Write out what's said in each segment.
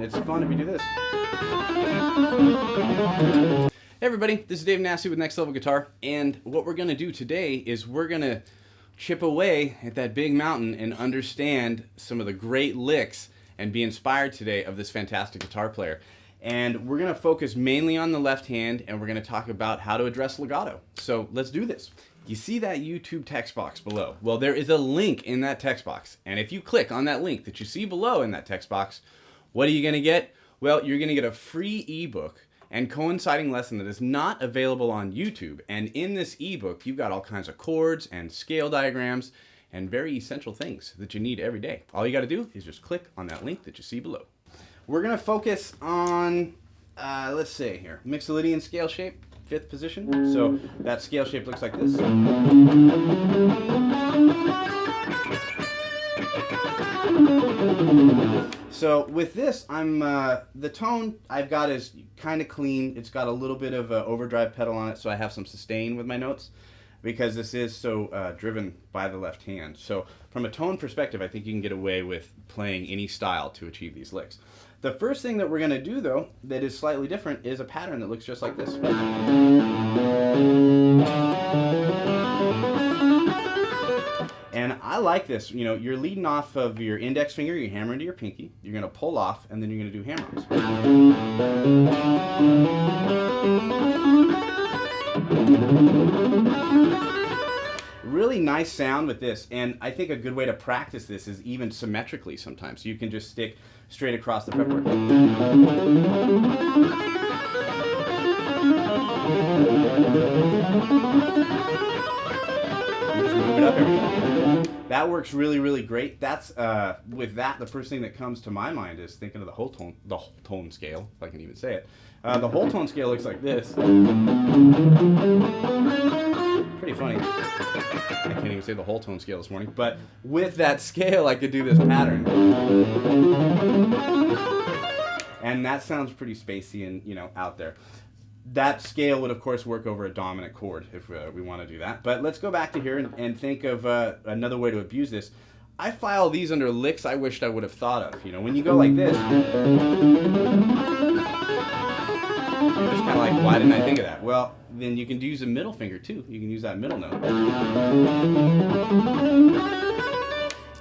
It's fun if you do this. Hey everybody, this is Dave Nasty with Next Level Guitar, and what we're going to do today is we're going to chip away at that big mountain and understand some of the great licks and be inspired today of this fantastic guitar player. And we're going to focus mainly on the left hand, and we're going to talk about how to address legato. So let's do this. You see that YouTube text box below? Well, there is a link in that text box, and if you click on that link that you see below in that text box, what are you going to get? Well, you're going to get a free ebook and coinciding lesson that is not available on YouTube. And in this ebook, you've got all kinds of chords and scale diagrams and very essential things that you need every day. All you got to do is just click on that link that you see below. We're going to focus on, let's say here, Mixolydian scale shape, 5th position. So that scale shape looks like this. So with this, the tone I've got is kind of clean. It's got a little bit of an overdrive pedal on it, so I have some sustain with my notes because this is so driven by the left hand. So from a tone perspective, I think you can get away with playing any style to achieve these licks. The first thing that we're going to do, though, that is slightly different is a pattern that looks just like this. And I like this. You know, you're leading off of your index finger, you hammer into your pinky, you're going to pull off, and then you're going to do hammer-ons. Really nice sound with this, and I think a good way to practice this is even symmetrically sometimes. So you can just stick straight across the fretboard. Just move it up every time. That works really, really great. That's with that, the first thing that comes to my mind is thinking of the whole tone scale, if I can even say it. The whole tone scale looks like this. Pretty funny. I can't even say the whole tone scale this morning, but with that scale, I could do this pattern. And that sounds pretty spacey and, you know, out there. That scale would, of course, work over a dominant chord if we want to do that. But let's go back to here and think of another way to abuse this. I file these under licks I wished I would have thought of. You know, when you go like this, you're just kind of like, why didn't I think of that? Well, then you can use a middle finger, too. You can use that middle note.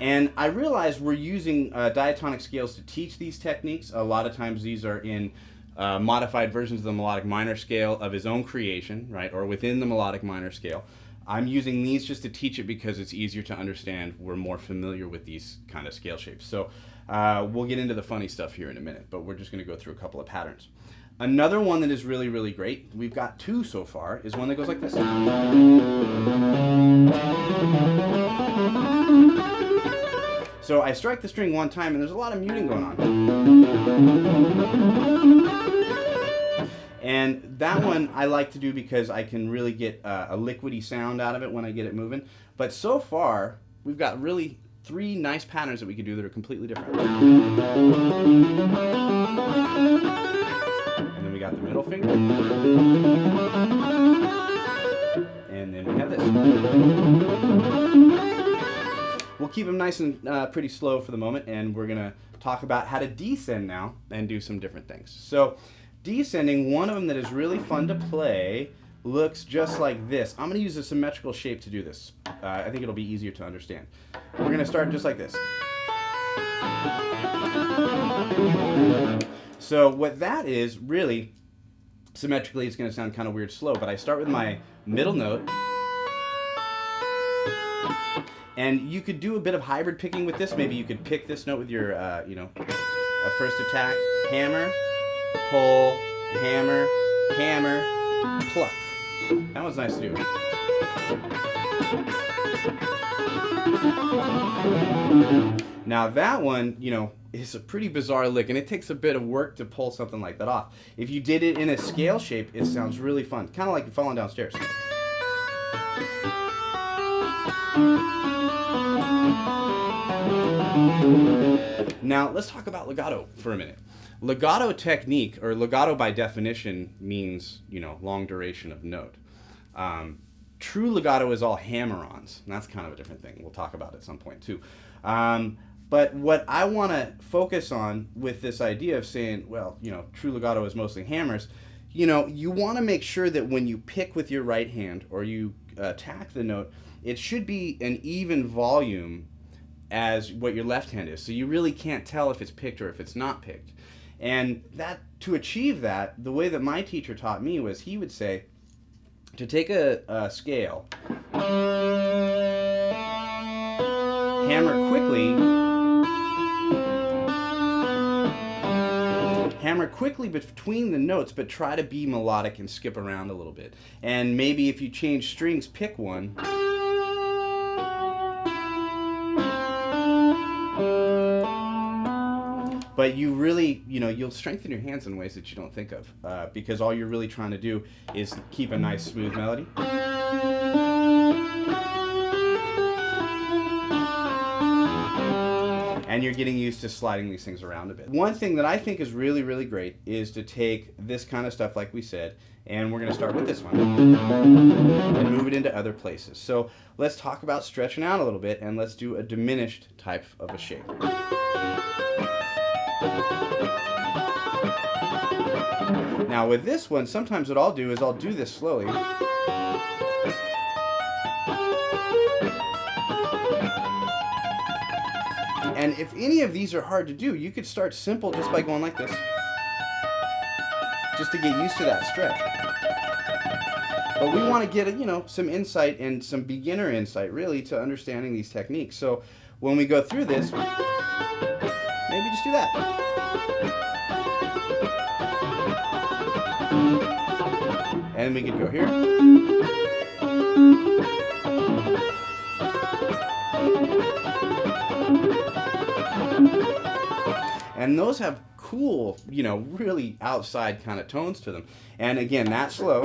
And I realize we're using diatonic scales to teach these techniques. A lot of times these are in modified versions of the melodic minor scale of his own creation, right, or within the melodic minor scale. I'm using these just to teach it because it's easier to understand. We're more familiar with these kind of scale shapes. So we'll get into the funny stuff here in a minute, but we're just going to go through a couple of patterns. Another one that is really, really great, we've got two so far, is one that goes like this. So I strike the string one time and there's a lot of muting going on. And that one I like to do because I can really get a liquidy sound out of it when I get it moving. But so far, we've got really 3 nice patterns that we can do that are completely different. And then we got the middle finger. And then we have this. We'll keep them nice and pretty slow for the moment, and we're going to talk about how to descend now and do some different things. So descending, one of them that is really fun to play looks just like this. I'm going to use a symmetrical shape to do this. I think it'll be easier to understand. We're going to start just like this. So what that is, really, symmetrically, it's going to sound kind of weird slow, but I start with my middle note. And you could do a bit of hybrid picking with this. Maybe you could pick this note with your, first attack, hammer, pull, hammer, hammer, pluck. That one's nice to do. Now that one, you know, is a pretty bizarre lick, and it takes a bit of work to pull something like that off. If you did it in a scale shape, it sounds really fun. Kind of like you're falling downstairs. Now, let's talk about legato for a minute. Legato technique, or legato by definition, means, you know, long duration of note. True legato is all hammer-ons, and that's kind of a different thing. We'll talk about it at some point, too. But what I want to focus on with this idea of saying, well, true legato is mostly hammers, you want to make sure that when you pick with your right hand or you attack the note, it should be an even volume as what your left hand is. So you really can't tell if it's picked or if it's not picked. And to achieve that, the way that my teacher taught me was he would say to take a scale, hammer quickly between the notes, but try to be melodic and skip around a little bit. And maybe if you change strings, pick one. But you really, you'll strengthen your hands in ways that you don't think of, because all you're really trying to do is keep a nice smooth melody. And you're getting used to sliding these things around a bit. One thing that I think is really, really great is to take this kind of stuff, like we said, and we're going to start with this one and move it into other places. So let's talk about stretching out a little bit, and let's do a diminished type of a shape. Now with this one, sometimes what I'll do is I'll do this slowly. And if any of these are hard to do, you could start simple just by going like this, just to get used to that stretch. But we want to get some insight and some beginner insight really to understanding these techniques. So when we go through this, maybe just do that. And we could go here. And those have cool, really outside kind of tones to them. And again, that slow.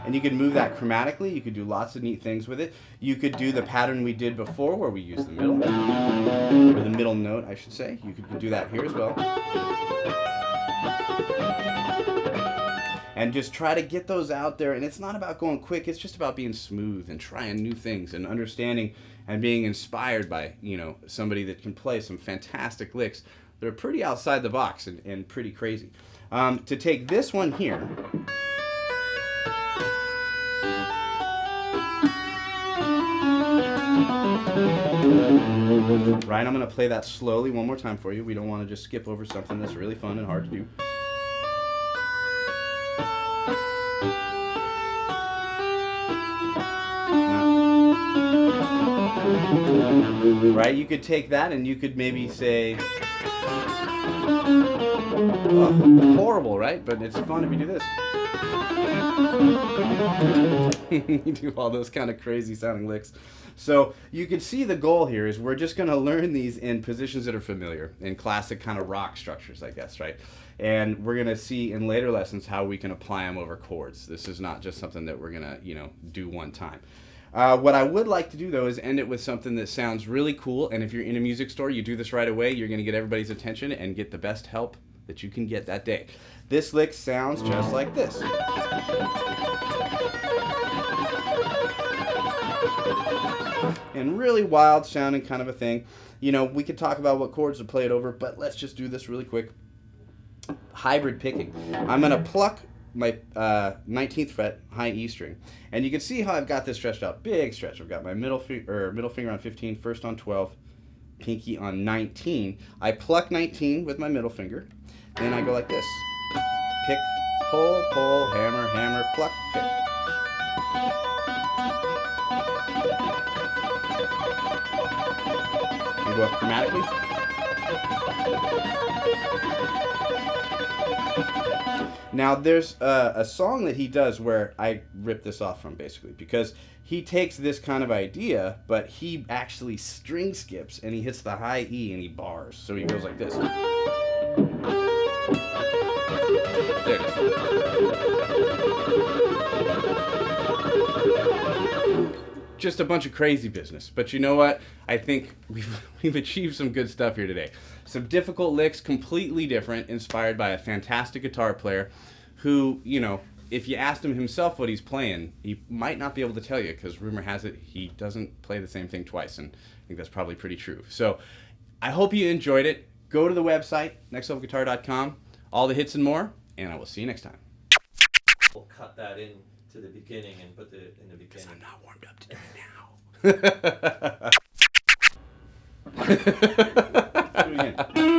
And you can move that chromatically. You could do lots of neat things with it. You could do the pattern we did before where we use the middle, or the middle note, I should say. You could do that here as well. And just try to get those out there. And it's not about going quick. It's just about being smooth and trying new things and understanding and being inspired by, somebody that can play some fantastic licks. They're pretty outside the box and pretty crazy. To take this one here. Right, I'm going to play that slowly one more time for you. We don't want to just skip over something that's really fun and hard to do. Right, you could take that and you could maybe say, oh, horrible, right? But it's fun if you do this. You do all those kind of crazy sounding licks. So you can see the goal here is we're just going to learn these in positions that are familiar, in classic kind of rock structures, I guess, right? And we're going to see in later lessons how we can apply them over chords. This is not just something that we're going to, do one time. What I would like to do, though, is end it with something that sounds really cool. And if you're in a music store, you do this right away, you're going to get everybody's attention and get the best help that you can get that day. This lick sounds just like this. And really wild sounding kind of a thing. We could talk about what chords to play it over, but let's just do this really quick. Hybrid picking. I'm going to pluck my 19th fret high E string, and you can see how I've got this stretched out. Big stretch. I've got my middle finger on 15, first on 12, pinky on 19. I pluck 19 with my middle finger, then I go like this. Pick, pull, pull, hammer, hammer, pluck, pick. You go up chromatically. Now there's a song that he does where I rip this off from, basically, because he takes this kind of idea, but he actually string skips and he hits the high E and he bars. So he goes like this. There it is. Just a bunch of crazy business. But you know what? I think we've achieved some good stuff here today. Some difficult licks, completely different, inspired by a fantastic guitar player who, if you asked him himself what he's playing, he might not be able to tell you, because rumor has it he doesn't play the same thing twice, and I think that's probably pretty true. So I hope you enjoyed it. Go to the website, nextlevelguitar.com, all the hits and more, and I will see you next time. We'll cut that in to the beginning and put it in the beginning. I'm not warmed up to do it now. Do it again.